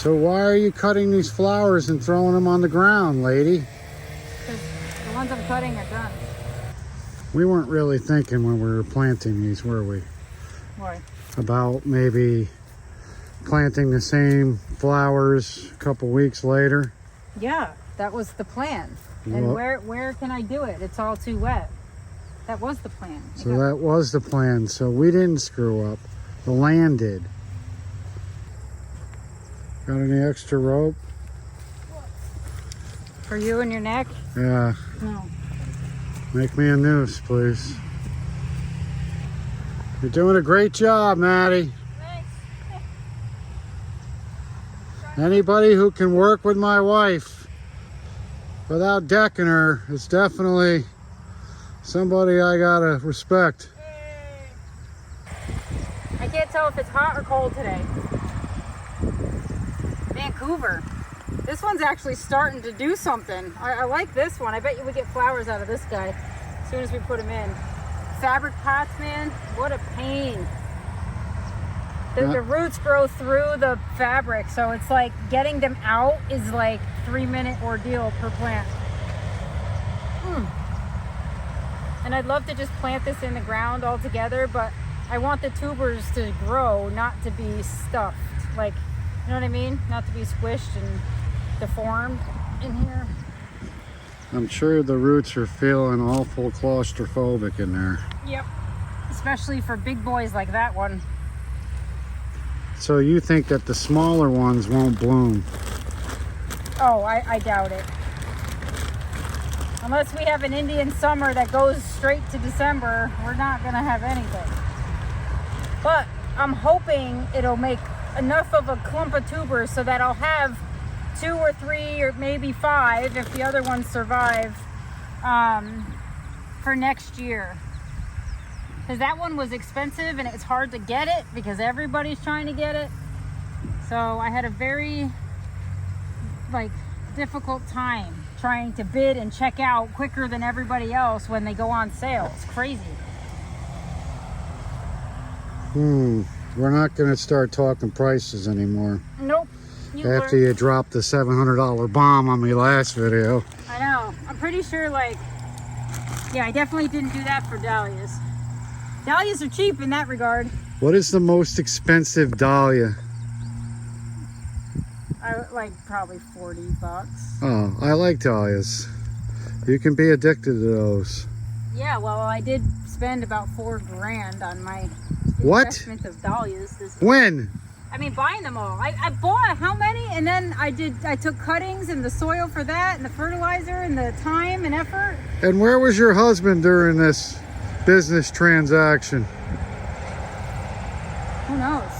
So why are you cutting these flowers and throwing them on the ground, lady? Because the ones I'm cutting are done. We weren't really thinking when we were planting these, were we? Why? About maybe planting the same flowers a couple weeks later. Yeah, that was the plan. And where can I do it? It's all too wet. That was the plan. So that was the plan. So we didn't screw up. The land did. Got any extra rope? For you and your neck? Yeah. No. Make me a noose, please. You're doing a great job, Maddie. Thanks. Anybody who can work with my wife without decking her is definitely somebody I gotta respect. I can't tell if it's hot or cold today. Vancouver. This one's actually starting to do something. I like this one. I bet you would get flowers out of this guy as soon as we put him in. Fabric pots, man, what a pain. The roots grow through the fabric, so it's like getting them out is like 3-minute ordeal per plant. And I'd love to just plant this in the ground all together, but I want the tubers to grow, not to be stuffed. Like, you know what I mean? Not to be squished and deformed in here. I'm sure the roots are feeling awful claustrophobic in there. Yep. Especially for big boys like that one. So you think that the smaller ones won't bloom? Oh, I doubt it. Unless we have an Indian summer that goes straight to December, we're not gonna have anything. But I'm hoping it'll make enough of a clump of tubers so that I'll have 2 or 3 or maybe 5 if the other ones survive for next year. Because that one was expensive and it's hard to get it because everybody's trying to get it. So I had a very difficult time trying to bid and check out quicker than everybody else when they go on sale. It's crazy. We're not going to start talking prices anymore. Nope. After you dropped the $700 bomb on me last video. I know. I'm pretty sure yeah, I definitely didn't do that for dahlias. Dahlias are cheap in that regard. What is the most expensive dahlia? Probably $40. Oh, I like dahlias. You can be addicted to those. Yeah, well, I did spend about $4 grand on my investment of dahlias. When? I mean, buying them all. I bought how many? And then I took cuttings and the soil for that and the fertilizer and the time and effort. And where was your husband during this business transaction? Who knows?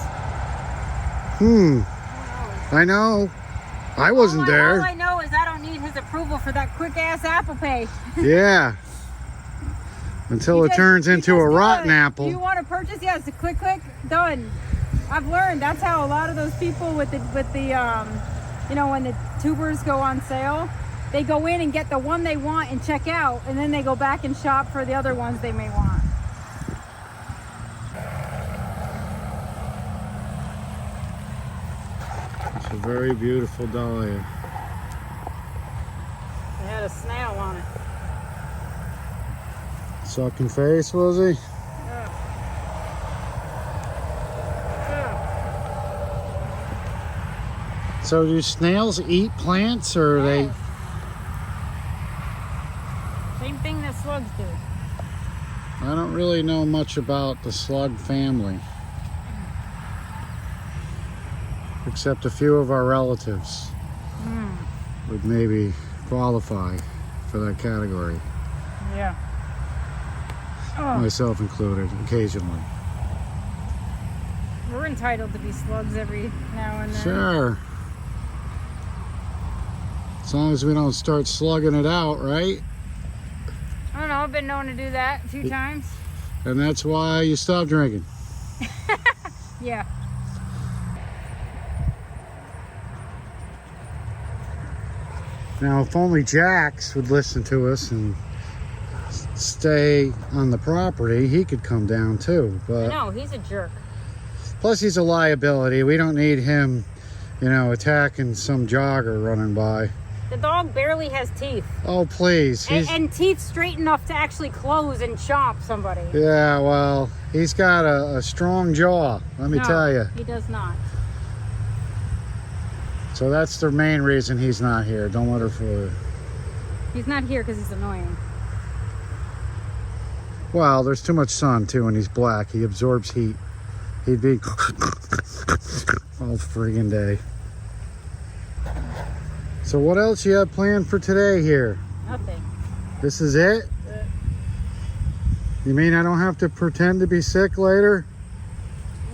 I know. I wasn't there. All I know is I don't need his approval for that quick-ass Apple Pay. Yeah. Until it turns into a rotten apple. Do you want to purchase? Yes, click, done. I've learned that's how a lot of those people with the you know, when the tubers go on sale, they go in and get the one they want and check out, and then they go back and shop for the other ones they may want. It's a very beautiful dahlia. It had a snail on it. Sucking face, was he? So do snails eat plants, or are they? Same thing that slugs do. I don't really know much about the slug family. Except a few of our relatives would maybe qualify for that category. Yeah. Myself included, occasionally. We're entitled to be slugs every now and then. Sure. As long as we don't start slugging it out, right? I don't know, I've been known to do that a few times. And that's why you stopped drinking. Yeah. Now, if only Jax would listen to us and stay on the property, he could come down too. But I know, he's a jerk. plus, he's a liability. We don't need him you know, attacking some jogger running by. The dog barely has teeth. Oh, please. And teeth straight enough to actually close and chomp somebody. Yeah, well, he's got a strong jaw, let me tell you. He does not. So that's the main reason he's not here. Don't let her fool you. He's not here because he's annoying. Well, there's too much sun, too, and he's black. He absorbs heat. He'd be all friggin' day. So what else you have planned for today here? Nothing. This is it? You mean I don't have to pretend to be sick later?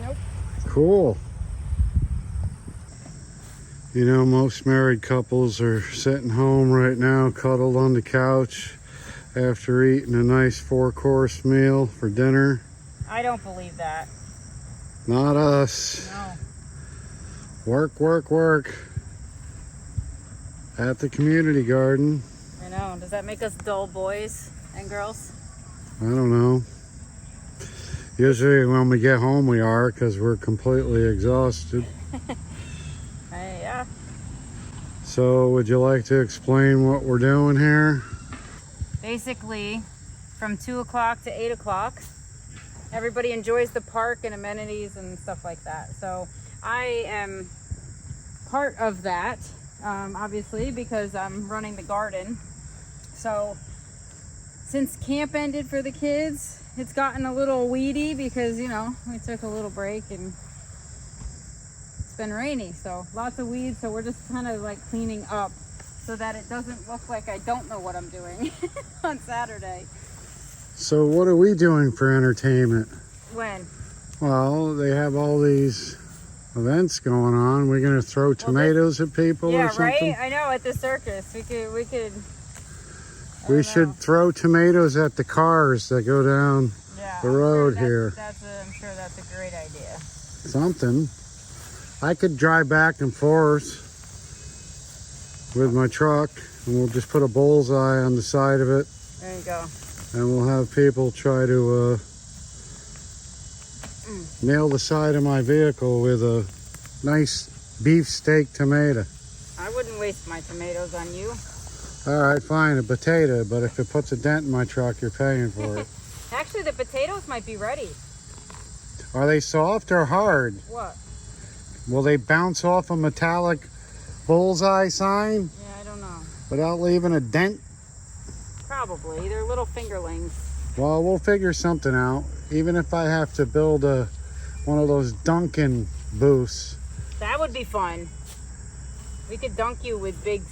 Nope. Cool. You know, most married couples are sitting home right now, cuddled on the couch after eating a nice 4-course meal for dinner. I don't believe that. Not us. No. Work, work, work. At the community garden. I know. Does that make us dull boys and girls? I don't know. Usually when we get home we are, because we're completely exhausted. Yeah. So would you like to explain what we're doing here? Basically, from 2 o'clock to 8 o'clock, everybody enjoys the park and amenities and stuff like that. So I am part of that, obviously, because I'm running the garden. So since camp ended for the kids, it's gotten a little weedy because, you know, we took a little break and it's been rainy. So lots of weeds. So we're just kind of like cleaning up so that it doesn't look like I don't know what I'm doing on Saturday. So what are we doing for entertainment? When? Well, they have all these events going on. We're gonna throw tomatoes at people or something? Yeah, right? I know, at the circus. We could. We should throw tomatoes at the cars that go down the road here. I'm sure that's a great idea. Something. I could drive back and forth with my truck, and we'll just put a bullseye on the side of it. There you go. And we'll have people try to nail the side of my vehicle with a nice beefsteak tomato. I wouldn't waste my tomatoes on you. All right, fine, a potato, but if it puts a dent in my truck, you're paying for it. Actually, the potatoes might be ready. Are they soft or hard? What? Will they bounce off a metallic bullseye sign Yeah, I don't know. without leaving a dent? Probably. They're little fingerlings. Well, we'll figure something out. Even if I have to build one of those Dunkin' booths. That would be fun. We could dunk you with big...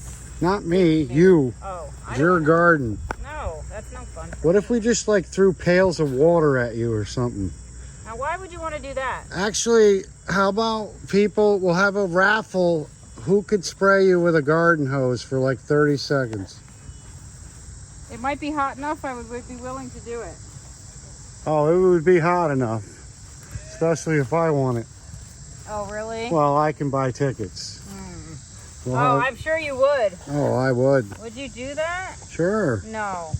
Not me, you. Oh, It's your garden. No, that's no fun. What if we just like threw pails of water at you or something? Now, why would you want to do that? Actually, how about we'll have a raffle. Who could spray you with a garden hose for like 30 seconds? It might be hot enough. I would be willing to do it. Oh, it would be hot enough. Especially if I want it. Oh, really? Well, I can buy tickets. Well, Oh, I'm sure you would. Oh, I would. Would you do that? Sure. No.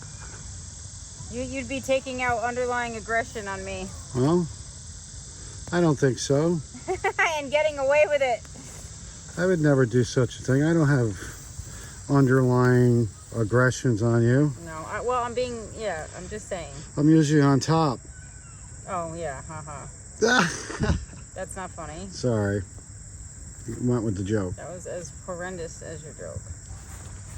You'd be taking out underlying aggression on me. Well, I don't think so. And getting away with it. I would never do such a thing. I don't have underlying aggressions on you. No, I'm just saying. I'm usually on top. Oh, yeah, haha. That's not funny. Sorry. Went with the joke. That was as horrendous as your joke.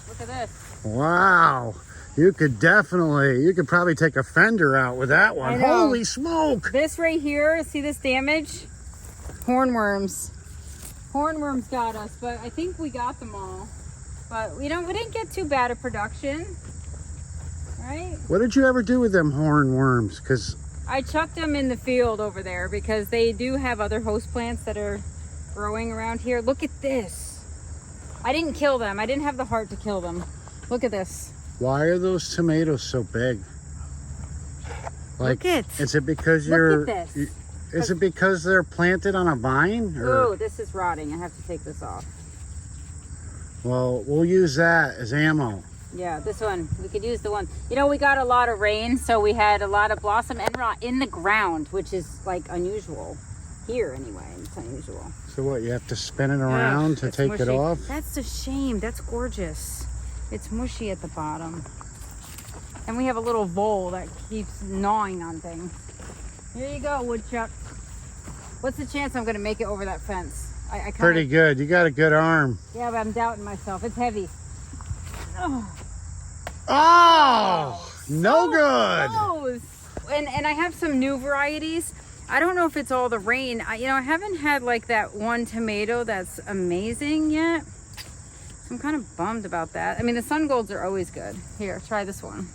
Look at this. Wow. You could probably take a fender out with that one. I know. Holy smoke. This right here, see this damage? Hornworms. Hornworms got us, but I think we got them all. But we didn't get too bad a production. Right? What did you ever do with them hornworms? Because I chucked them in the field over there because they do have other host plants that are growing around here. Look at this. I didn't kill them. I didn't have the heart to kill them. Look at this. why are those tomatoes so big? Like, is it because is it because they're planted on a vine? Oh, this is rotting. I have to take this off. Well, we'll use that as ammo. Yeah, this one. We could use the one. You know, we got a lot of rain, so we had a lot of blossom and rot in the ground, which is like unusual. Here anyway, it's unusual. So what, you have to spin it around to take it off? That's a shame. That's gorgeous. It's mushy at the bottom. And we have a little vole that keeps gnawing on things. Here you go, woodchuck. What's the chance I'm gonna make it over that fence? I kinda, Pretty good. You got a good arm. Yeah, but I'm doubting myself. It's heavy. Oh, no good. Close. And I have some new varieties. I don't know if it's all the rain. I haven't had like that one tomato that's amazing yet. So I'm kind of bummed about that. I mean, the sun golds are always good. Here, try this one.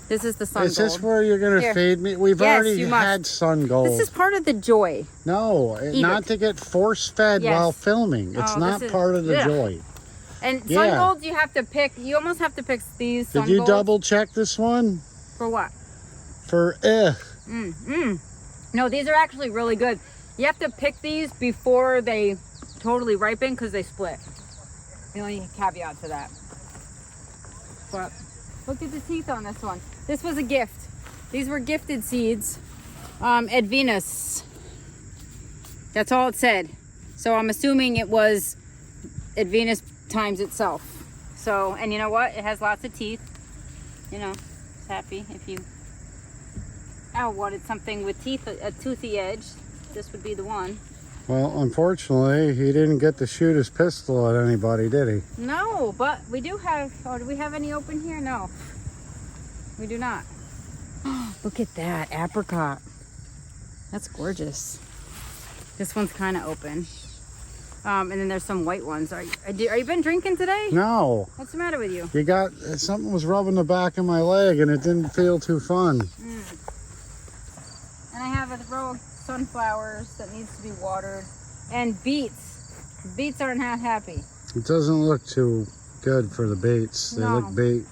This is the sun gold. Is this where you're going to feed me? We've already had sun gold. This is part of the joy. No, not to get force fed while filming. It's not part of the joy. And sun golds you have to pick. You almost have to pick these sun golds. Did you double check this one? For what? For No, these are actually really good. You have to pick these before they totally ripen because they split. The only caveat to that. But look at the teeth on this one. This was a gift. These were gifted seeds. At Venus. That's all it said. So I'm assuming it was at Venus times itself. So, and you know what? It has lots of teeth. You know, it's happy if you wanted something with teeth, a toothy edge. This would be the one. Well, unfortunately, he didn't get to shoot his pistol at anybody, did he? No, but we do have, do we have any open here? No, we do not. Look at that, apricot. That's gorgeous. This one's kind of open. And then there's some white ones. Are you been drinking today? No. What's the matter with you? Something was rubbing the back of my leg and it didn't feel too fun. And I have a row of sunflowers that needs to be watered. And beets. Beets aren't happy. It doesn't look too good for the beets. They look bait.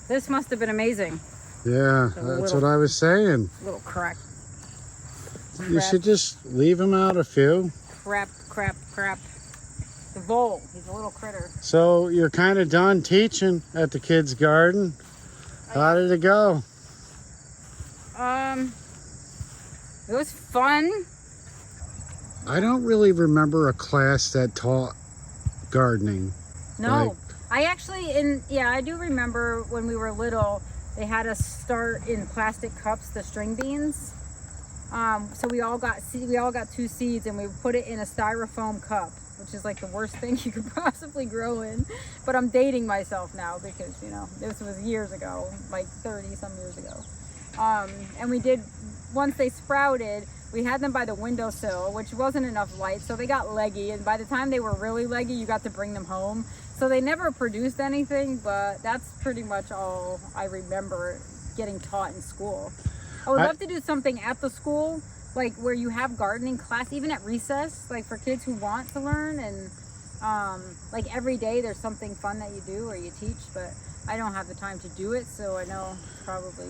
This must have been amazing. Yeah, that's what I was saying. Little crack. You should just leave him out a few. Crap. The vole, he's a little critter. So you're kind of done teaching at the kids' garden. How did it go? It was fun. I don't really remember a class that taught gardening. No, I actually, I do remember when we were little, they had us start in plastic cups, the string beans. So we all got 2 seeds and we put it in a styrofoam cup, which is like the worst thing you could possibly grow in. But I'm dating myself now because, this was years ago, like 30 some years ago. And we did, once they sprouted, we had them by the windowsill, which wasn't enough light, so they got leggy, and by the time they were really leggy, you got to bring them home. So they never produced anything, but that's pretty much all I remember getting taught in school. I would love to do something at the school, like where you have gardening class, even at recess, like for kids who want to learn, and like every day there's something fun that you do or you teach, but I don't have the time to do it, so I know it's probably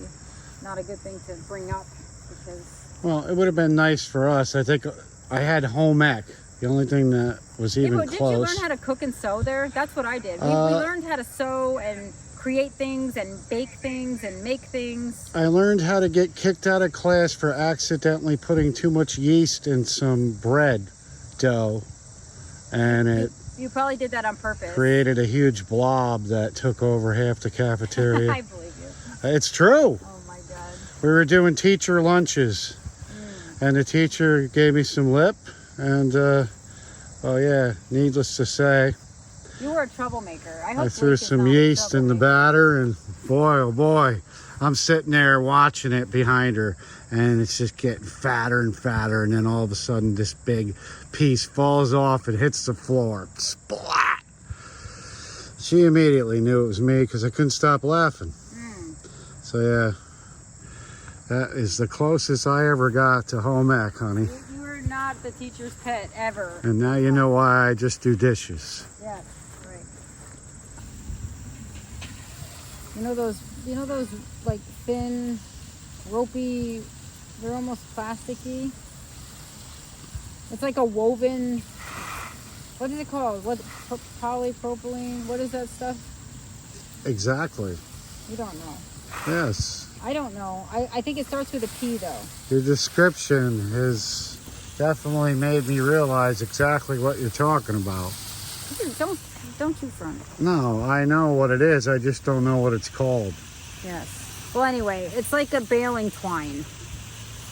not a good thing to bring up because... Well, it would have been nice for us. I think I had home ec. The only thing that was even close. Did you learn how to cook and sew there? That's what I did. We learned how to sew and create things and bake things and make things. I learned how to get kicked out of class for accidentally putting too much yeast in some bread dough. And you probably did that on purpose. Created a huge blob that took over half the cafeteria. I believe you. It's true. Oh my God. We were doing teacher lunches. And the teacher gave me some lip, and well, yeah, needless to say, you were a troublemaker. I threw some yeast in the batter, and boy, oh boy, I'm sitting there watching it behind her, and it's just getting fatter and fatter, and then all of a sudden, this big piece falls off and hits the floor. Splat! She immediately knew it was me because I couldn't stop laughing. So yeah. That is the closest I ever got to home ec, honey. You were not the teacher's pet, ever. And now you know why I just do dishes. Yes, right. You know those like thin, ropey, they're almost plasticky. It's like a woven, what is it called? What, polypropylene? What is that stuff? Exactly. You don't know. Yes. I don't know. I think it starts with a P though. Your description has definitely made me realize exactly what you're talking about. Don't you front. No, I know what it is. I just don't know what it's called. Yes. Well, anyway, it's like a baling twine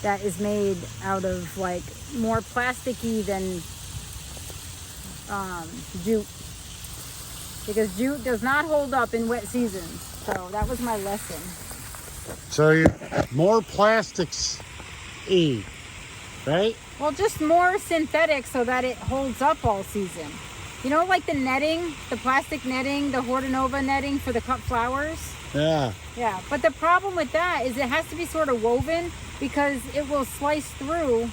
that is made out of like more plasticky than jute, because jute does not hold up in wet seasons. So that was my lesson. So you more plastics right? Well, just more synthetic so that it holds up all season. You know, like the netting, the plastic netting, the Hortonova netting for the cut flowers? Yeah. Yeah, but the problem with that is it has to be sort of woven because it will slice through.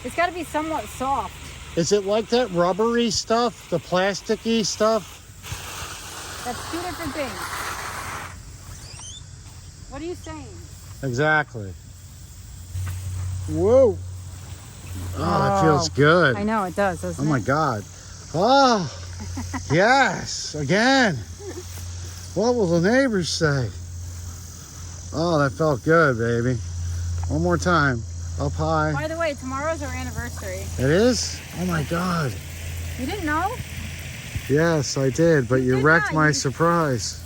It's got to be somewhat soft. Is it like that rubbery stuff, the plasticky stuff? That's two different things. What are you saying? Exactly. Whoa. Oh, that feels good. I know, it does, doesn't it? Oh my God. Oh, yes, again. What will the neighbors say? Oh, that felt good, baby. One more time, up high. By the way, tomorrow's our anniversary. It is? Oh my God. You didn't know? Yes, I did, but you did wrecked not. my surprise.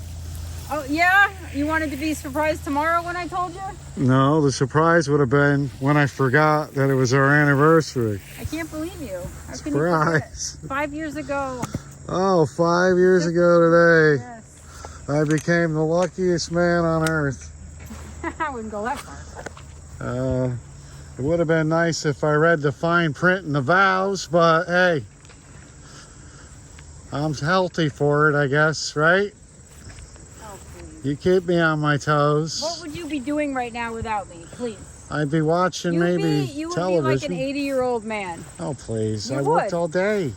Oh, yeah? You wanted to be surprised tomorrow when I told you? No, the surprise would have been when I forgot that it was our anniversary. I can't believe you. How can you forget? Surprise. 5 years ago. Oh, 5 years ago today, Yes. I became the luckiest man on earth. I wouldn't go that far. It would have been nice if I read the fine print in the vows, but hey, I'm healthy for it, I guess, right? Oh, please. You keep me on my toes. What would you be doing right now without me? Please. I'd be watching You would television. be like an 80-year-old man. Oh, please. You I worked would. all day.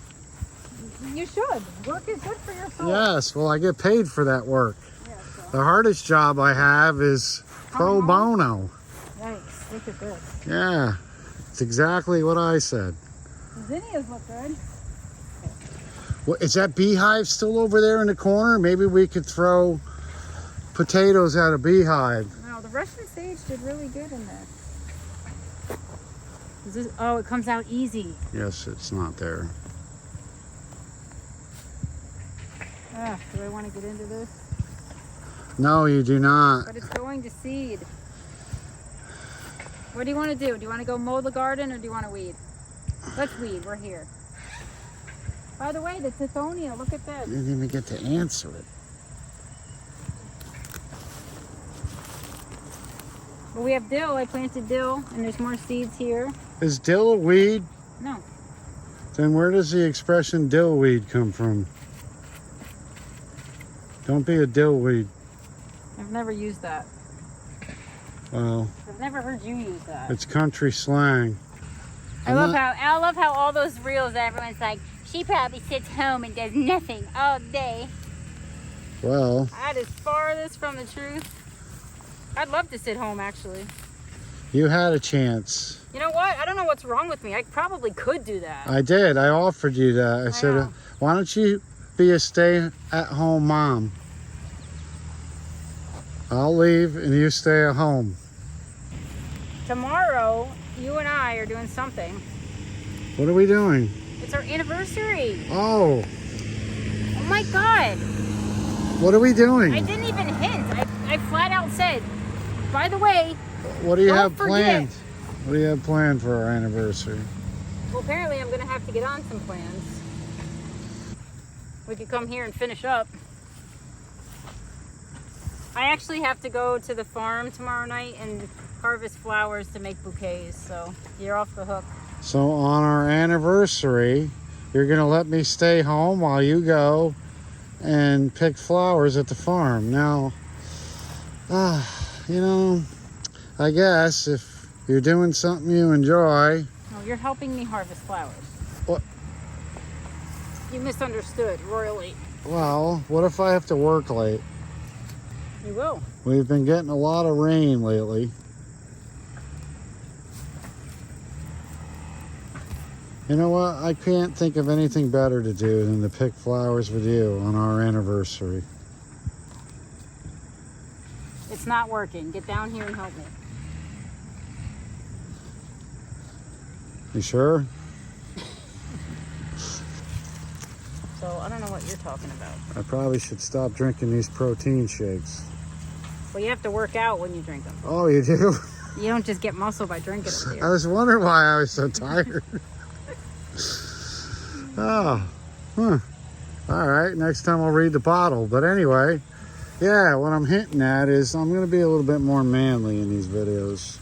You should. Work is good for your soul. Yes, well, I get paid for that work. Yeah, so. The hardest job I have is pro Coming bono. Yikes. Look at this. Yeah, it's exactly what I said. The zinnias look good. Well, is that beehive still over there in the corner? Maybe we could throw potatoes at a beehive. Wow, the Russian sage did really good in this. Oh, it comes out easy. Yes, it's not there. Do I want to get into this? No, you do not. But it's going to seed. What do you want to do? Do you want to go mow the garden or do you want to weed? Let's weed. We're here. By the way, the tithonia, look at I this. didn't even get to answer it. Well, we have dill. I planted dill and there's more seeds here. Is dill a weed? No. Then where does the expression dillweed come from? Don't be a dillweed. I've never used that. Well, I've never heard you use that. it's country slang. I love how all those reels everyone's like, she probably sits home and does nothing all day. Well, That is farthest from the truth. I'd love to sit home actually. you had a chance. You know what? I don't know what's wrong with me. I probably could do that. I did. I offered you that. I said, know. why don't you be a stay-at-home mom? I'll leave and you stay at home. Tomorrow, you and I are doing something. What are we doing? It's our anniversary. Oh, Oh my God. what are we doing? I didn't even hint. I flat out said, by the way, What do you Don't have forget. planned? What do you have planned for our anniversary? well, apparently I'm going to have to get on some plans. We could come here and finish up. I actually have to go to the farm tomorrow night and harvest flowers to make bouquets, so you're off the hook. So on our anniversary, you're gonna let me stay home while you go and pick flowers at the farm. Now, you know, I guess if you're doing something you enjoy. No, you're helping me harvest flowers. What? You misunderstood royally. Well, what if I have to work late? You will. We've been getting a lot of rain lately. You know what? I can't think of anything better to do than to pick flowers with you on our anniversary. It's not working. Get down here and help me. You sure? So I don't know what you're talking about. I probably should stop drinking these protein shakes. Well, you have to work out when you drink them. Oh, you do? You don't just get muscle by drinking them, I dear. was wondering why I was so tired. Oh, huh. All right, next time I'll read the bottle. But anyway, yeah, what I'm hinting at is I'm going to be a little bit more manly in these videos.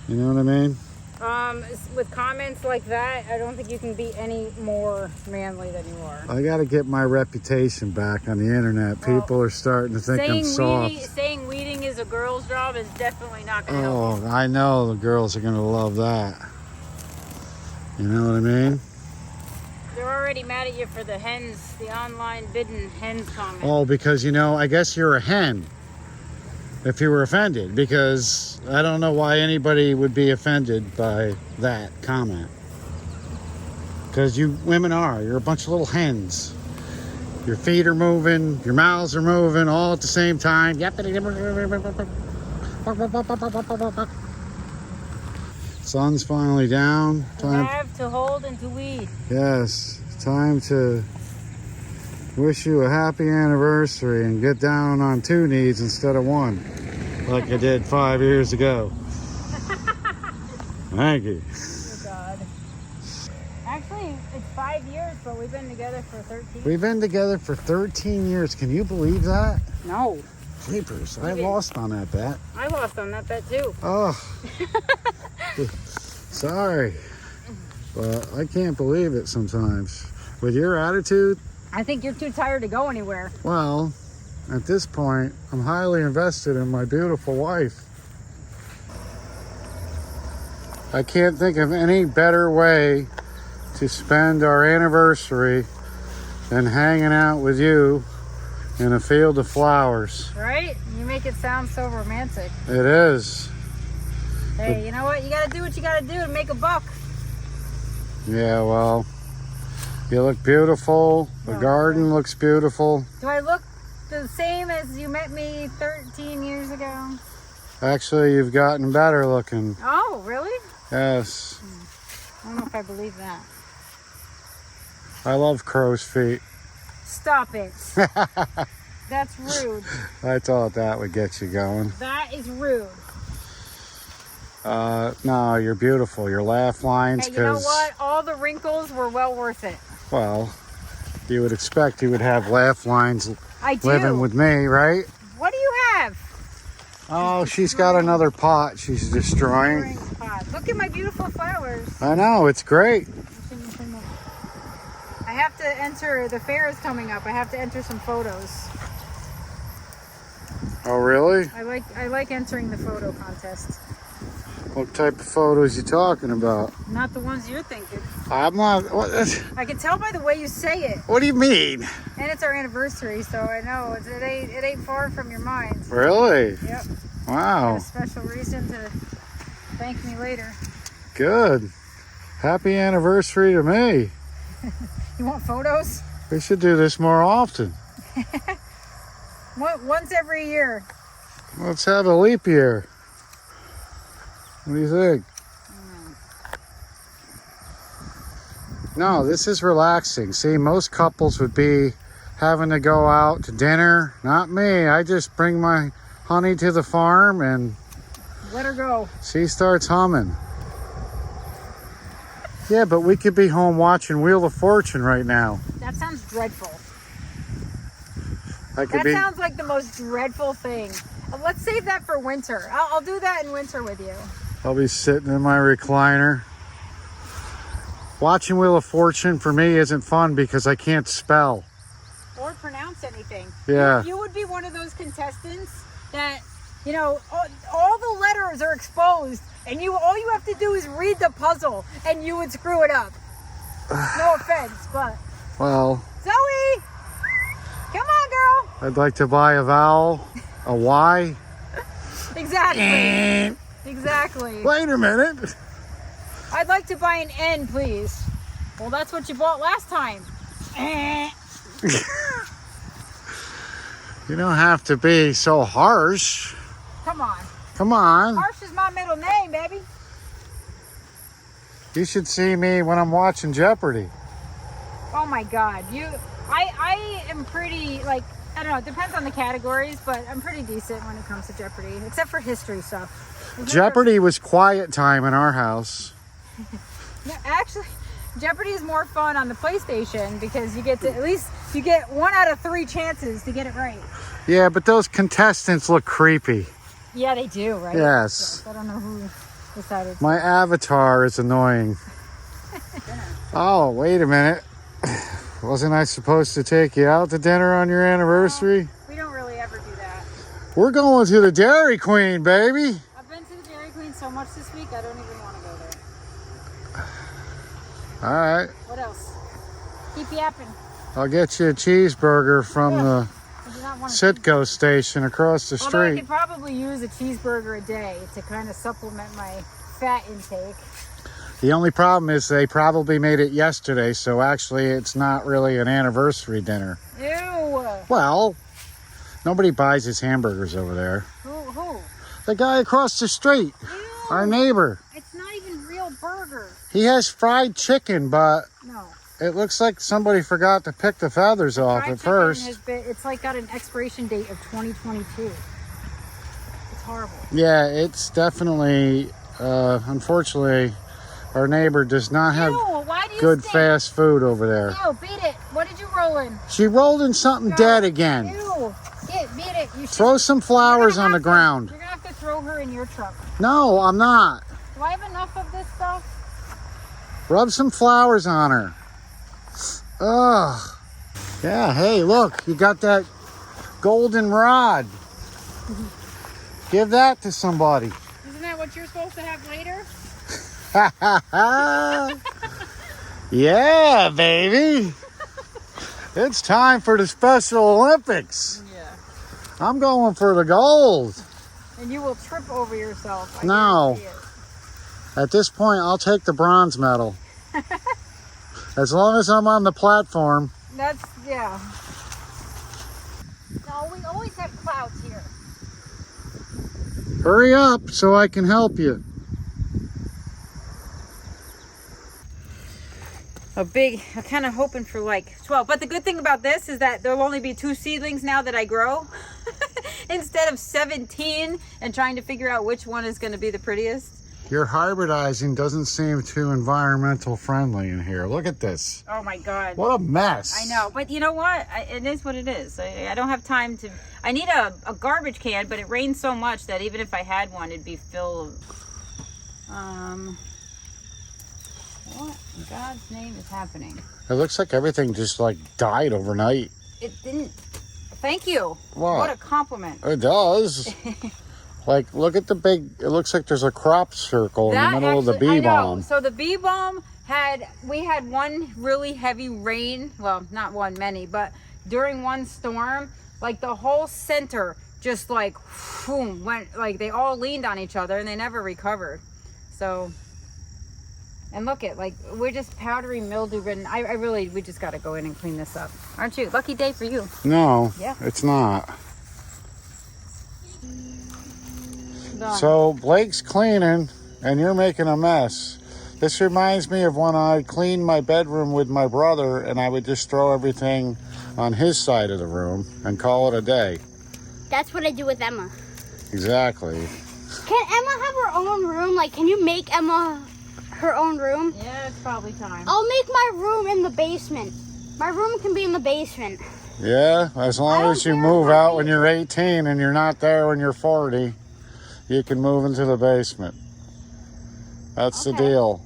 You know what I mean? With comments like that, I don't think you can be any more manly than you are. I got to get my reputation back on the internet. Well, People are starting to think I'm soft. Saying weeding is a girl's job is definitely not going to help. Oh, I know the girls are going to love that. You know what I mean? They're already mad at you for the hens, the online bidding hens comment. Oh, because, you know, I guess you're a hen. If you were offended, because I don't know why anybody would be offended by that comment. Because you women you're a bunch of little hens. Your feet are moving, your mouths are moving all at the same time. Sun's finally down. To have, to hold, and to weed. Yes, time to wish you a happy anniversary and get down on 2 knees instead of 1, like I did 5 years ago. Thank you. Oh, God. Actually, it's 5 years, but we've been together for 13. We've been together for 13 years. Can you believe that? No. Sleepers. I lost on that bet. I lost on that bet, too. Oh. Sorry. But I can't believe it sometimes. With your attitude, I think you're too tired to go anywhere. well, at this point, I'm highly invested in my beautiful wife. I can't think of any better way to spend our anniversary than hanging out with you in a field of flowers. Right? You make it sound so romantic. It is. Hey, you know what? You gotta do what you gotta do to make a buck. Yeah, well, you look beautiful. The garden looks beautiful. Do I look the same as you met me 13 years ago? Actually, you've gotten better looking. Oh, really? Yes. I don't know if I believe that. I love crow's feet. Stop it. That's rude. I thought that would get you going. That is rude. No, you're beautiful. Your laugh lines, Hey, you know what? All the wrinkles were well worth it. well, you would expect you would have laugh lines I do. living with me, right? What do you have? Oh, she's got another pot she's destroying. Look at my beautiful flowers. I know, it's great. I have to enter, the fair is coming up. I have to enter some photos. Oh, really? I like entering the photo contest. What type of photos you talking about? Not the ones you're thinking. I'm not. I can tell by the way you say it. What do you mean? And it's our anniversary, so I know it ain't far from your mind. Really? Yep. Wow. Got a special reason to thank me later. Good. Happy anniversary to me. You want photos? We should do this more often. Once every year. Let's have a leap year. What do you think? No, this is relaxing. See, most couples would be having to go out to dinner. Not me. I just bring my honey to the farm and Let her go. she starts humming. Yeah, but we could be home watching Wheel of Fortune right now. That sounds dreadful. I could That be. sounds like the most dreadful thing. Let's save that for winter. I'll do that in winter with you. I'll be sitting in my recliner. Watching Wheel of Fortune for me isn't fun because I can't spell. Or pronounce anything. Yeah. You would be one of those contestants that, you know, all the letters are exposed and all you have to do is read the puzzle and you would screw it up. No offense, but. Well, Zoe! Come on, girl! I'd like to buy a vowel, a Y. Exactly. Exactly. Wait a minute. I'd like to buy an N, please. Well, that's what you bought last time. You don't have to be so harsh. come on. Come on. Harsh is my middle name, baby. You should see me when I'm watching Jeopardy. Oh my God, I am pretty, like, I don't know, it depends on the categories, but I'm pretty decent when it comes to Jeopardy, except for history stuff. Jeopardy was quiet time in our house. No, actually, Jeopardy is more fun on the PlayStation because you get to, at least you get 1 out of 3 chances to get it right. Yeah, but those contestants look creepy. Yeah, they do, right? Yes. I don't know who decided. My avatar is annoying. Oh, wait a minute. Wasn't I supposed to take you out to dinner on your anniversary? No, we don't really ever do that. We're going to the Dairy Queen, baby. I've been to the Dairy Queen so much this week, I don't even want to go there. All right. What else? Keep yapping. I'll get you a cheeseburger from the I do not want to. Citgo station across the Although I street. could probably use a cheeseburger a day to kind of supplement my fat intake. The only problem is they probably made it yesterday, so actually it's not really an anniversary dinner. Ew. Well, nobody buys his hamburgers over there. Who? The guy across the street, Ew. our neighbor. It's not even real burger. He has fried chicken, but No. it looks like somebody forgot to pick the feathers off Fried at chicken first. has been, it's like got an expiration date of 2022. It's horrible. Yeah, it's definitely, unfortunately, our neighbor does not have Ew, why do you good stink? fast food over there. Ew, beat it. What did you roll in? She rolled in something Go. dead again. Ew. Beat it. You should, Throw some flowers on the ground. You're going to have to throw her in your truck. No, I'm not. Do I have enough of this stuff? Rub some flowers on her. Ugh. Yeah, hey, look, you got that golden rod. Give that to somebody. Isn't that what you're supposed to have later? Yeah, baby. It's time for the Special Olympics. Yeah. I'm going for the gold. And you will trip over yourself. I No. guarantee it. At this point, I'll take the bronze medal. As long as I'm on the platform. That's, yeah. No, we always have clouds here. Hurry up so I can help you. I'm kind of hoping for like 12. But the good thing about this is that there'll only be 2 seedlings now that I grow. Instead of 17 and trying to figure out which one is going to be the prettiest. Your hybridizing doesn't seem too environmental friendly in here. Look at this. Oh my God. What a mess. I know, but you know what? It is what it is. I don't have time to... I need a garbage can, but it rains so much that even if I had one, it'd be filled... What in God's name is happening? It looks like everything just like died overnight. It didn't... Thank you. What? What a compliment. It does. Like, look at the big... It looks like there's a crop circle in the middle of the bee balm. So the bee balm we had one really heavy rain. Well, not one, many, but during one storm, like the whole center just like boom, went, like they all leaned on each other and they never recovered. So, and look at, like, we're just powdery mildew ridden. We just got to go in and clean this up. Aren't you? Lucky day for you. No, Yeah. it's not. Done. So Blake's cleaning and you're making a mess. This reminds me of when I cleaned my bedroom with my brother and I would just throw everything on his side of the room and call it a day. That's what I do with Emma. Exactly. Can Emma have her own room? Like, can you make Emma her own room? Yeah, it's probably time. I'll make my room in the basement. My room can be in the basement. Yeah, as long I as don't you care move if I out when you're 18 and you're not there when you're 40, you can move into the basement. That's the Okay. deal.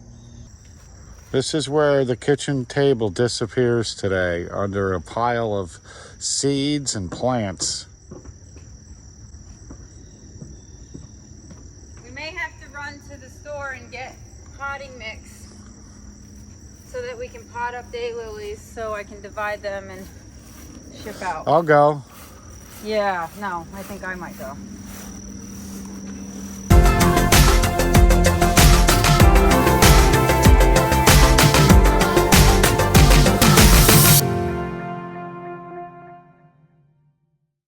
This is where the kitchen table disappears today, under a pile of seeds and plants. We may have to run to the store and get potting mix so that we can pot up daylilies so I can divide them and ship out. I'll go. Yeah, no, I think I might go.